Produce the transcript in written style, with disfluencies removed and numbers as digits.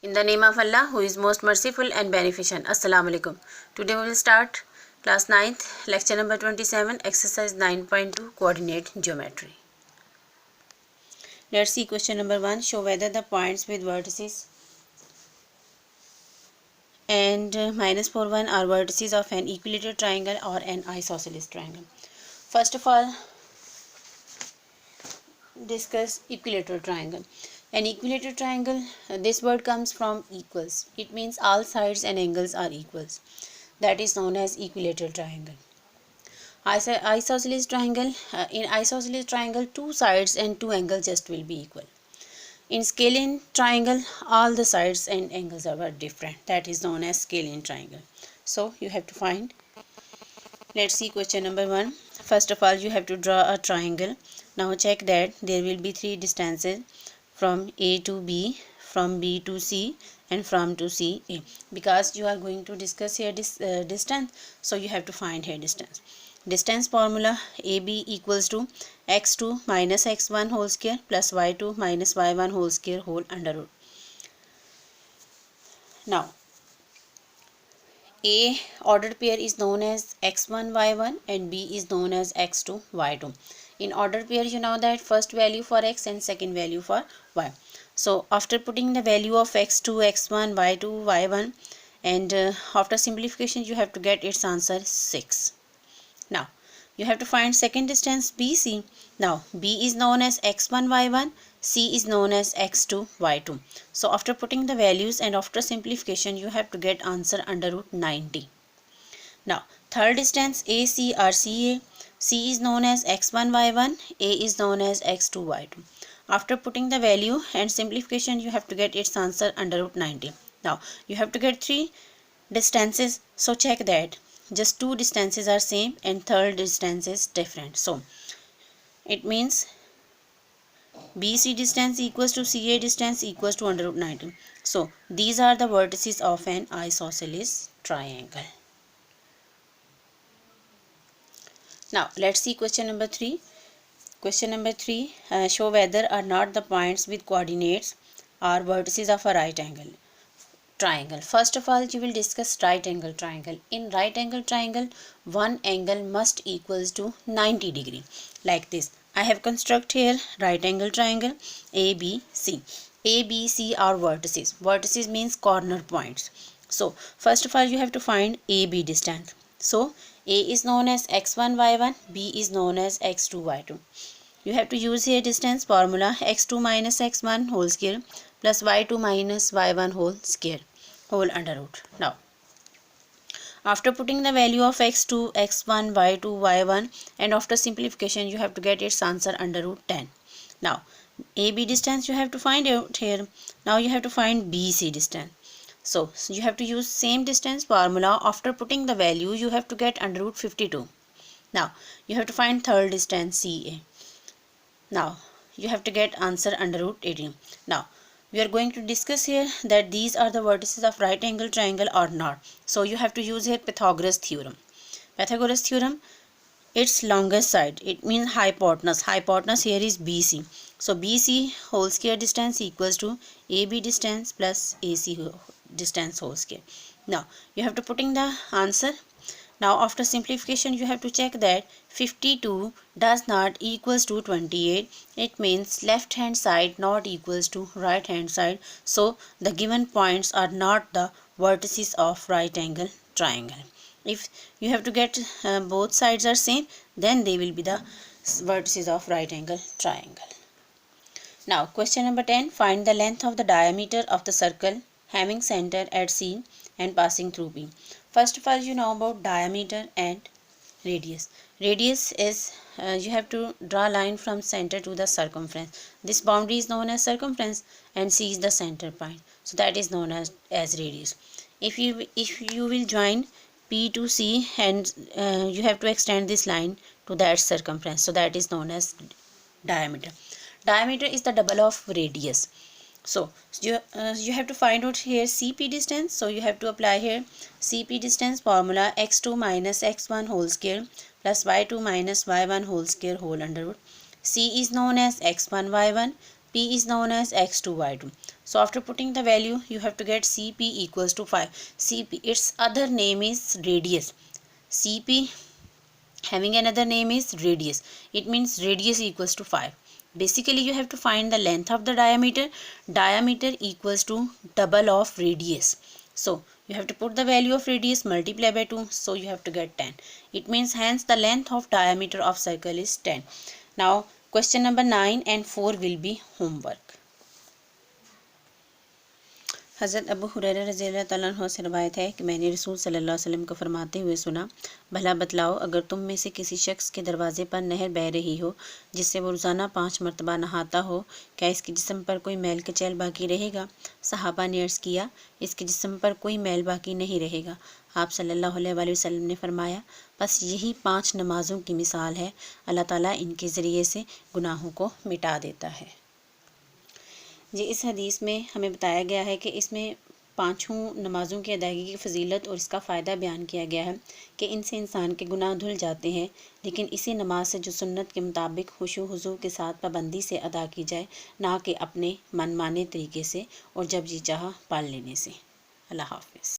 In the name of Allah, who is most merciful and beneficent. Assalamu alaikum. Today we will start class 9th, lecture number 27, exercise 9.2, coordinate geometry. Let's see question number 1. Show whether the points with vertices and -4, 1 are vertices of an equilateral triangle or an isosceles triangle. First of all, discuss equilateral triangle. An equilateral triangle, this word comes from equals. It means all sides and angles are equals. That is known as equilateral triangle. Isosceles triangle, in isosceles triangle, two sides and two angles just will be equal. In scalene triangle, all the sides and angles are different. That is known as scalene triangle. So you have to find. Let's see question number 1. First of all, you have to draw a triangle. Now check that there will be three distances from A to B, from B to C, and from to C A. Because you are going to discuss here this distance, so you have to find here distance. Distance formula: AB equals to x2 minus x1 whole square plus y2 minus y1 whole square whole under root. Now A ordered pair is known as x1 y1 and B is known as x2 y2. In ordered pair, you know that first value for x and second value for y. So after putting the value of x2, x1, y2, y1 and after simplification, you have to get its answer 6. Now you have to find second distance BC. Now B is known as x1 y1, C is known as x2 y2. So after putting the values and after simplification, you have to get answer under root 90. Now third distance AC or CA. C is known as x1 y1, A is known as x2 y2. After putting the value and simplification, you have to get its answer under root 90. Now you have to get three distances, so check that just two distances are same and third distance is different. So it means BC distance equals to CA distance equals to under root 90. So these are the vertices of an isosceles triangle. Now let's see question number 3. Question number 3, show whether or not the points with coordinates are vertices of a right angle triangle. First of all, you will discuss right angle triangle. In right angle triangle, one angle must equals to 90 degree. Like this, I have construct here right angle triangle ABC. ABC are vertices. Vertices means corner points. So first of all, you have to find AB distance. So A is known as x1 y1, B is known as x2 y2. You have to use here distance formula: x2 minus x1 whole square plus y2 minus y1 whole square whole under root. Now after putting the value of x2, x1, y2, y1 and after simplification, you have to get its answer under root 10. Now AB distance you have to find out here. Now you have to find BC distance. So you have to use same distance formula. After putting the value, you have to get under root 52. Now you have to find third distance CA. Now you have to get answer under root 18. Now we are going to discuss here that these are the vertices of right angle triangle or not. So you have to use here Pythagoras theorem. Pythagoras theorem, its longest side, it means hypotenuse. Hypotenuse here is BC. So BC whole square distance equals to AB distance plus AC distance whole square. Now you have to putting the answer. Now after simplification, you have to check that 52 does not equals to 28. It means left hand side not equals to right hand side. So the given points are not the vertices of right angle triangle. If you have to get both sides are same, then they will be the vertices of right angle triangle. Now question number 10, find the length of the diameter of the circle having center at C and passing through P. First of all, you know about diameter and radius. Radius is you have to draw a line from center to the circumference. This boundary is known as circumference and C is the center point. So that is known as radius. If you will join P to C and you have to extend this line to that circumference. So that is known as diameter. Diameter is the double of radius. So you have to find out here CP distance. So you have to apply here CP distance formula: x2 minus x1 whole square plus y2 minus y1 whole square whole under root. C is known as x1 y1, P is known as x2y2. So after putting the value, you have to get Cp equals to 5. Cp, its other name is radius. Cp having another name is radius. It means radius equals to 5. Basically, you have to find the length of the diameter. Diameter equals to double of radius. So you have to put the value of radius, multiply by 2. So you have to get 10. It means hence the length of diameter of circle is 10. Now question number 9 and 4 will be homework. हज़रत अबू हुरैरा रज़ियल्लाहु तआला अन्हु से रवायत है कि मैंने रसूल सल्लल्लाहु अलैहि वसल्लम को फरमाते हुए सुना, भला बतलाओ, अगर तुम में से किसी शख्स के दरवाजे पर नहर बह रही हो जिससे वो रोज़ाना 5 मरतबा नहाता हो, क्या इसके जिस्म पर कोई मैल कचैल बाकी रहेगा? सहाबा ने अर्ज़ किया, इसके जिस्म पर कोई मैल बाकी नहीं रहेगा। आप सल्लल्लाहु अलैहि वसल्लम ने फरमाया, बस यही 5 नमाज़ों की मिसाल है, अल्लाह ताला इनके ज़रिए से गुनाहों को मिटा देता है। जी, इस हदीस में हमें बताया गया है कि इसमें 5 नमाज़ों की अदायगी की फ़जीलत और इसका फ़ायदा बयान किया गया है कि इनसे इंसान के गुनाह धुल जाते हैं, लेकिन इसी नमाज से जो सुन्नत के मुताबिक खुशू हुज़ू के साथ पाबंदी से अदा की जाए, ना कि अपने मनमाने तरीके से और जब जी चाहा पढ़ लेने से। अल्लाह हाफ़िज़।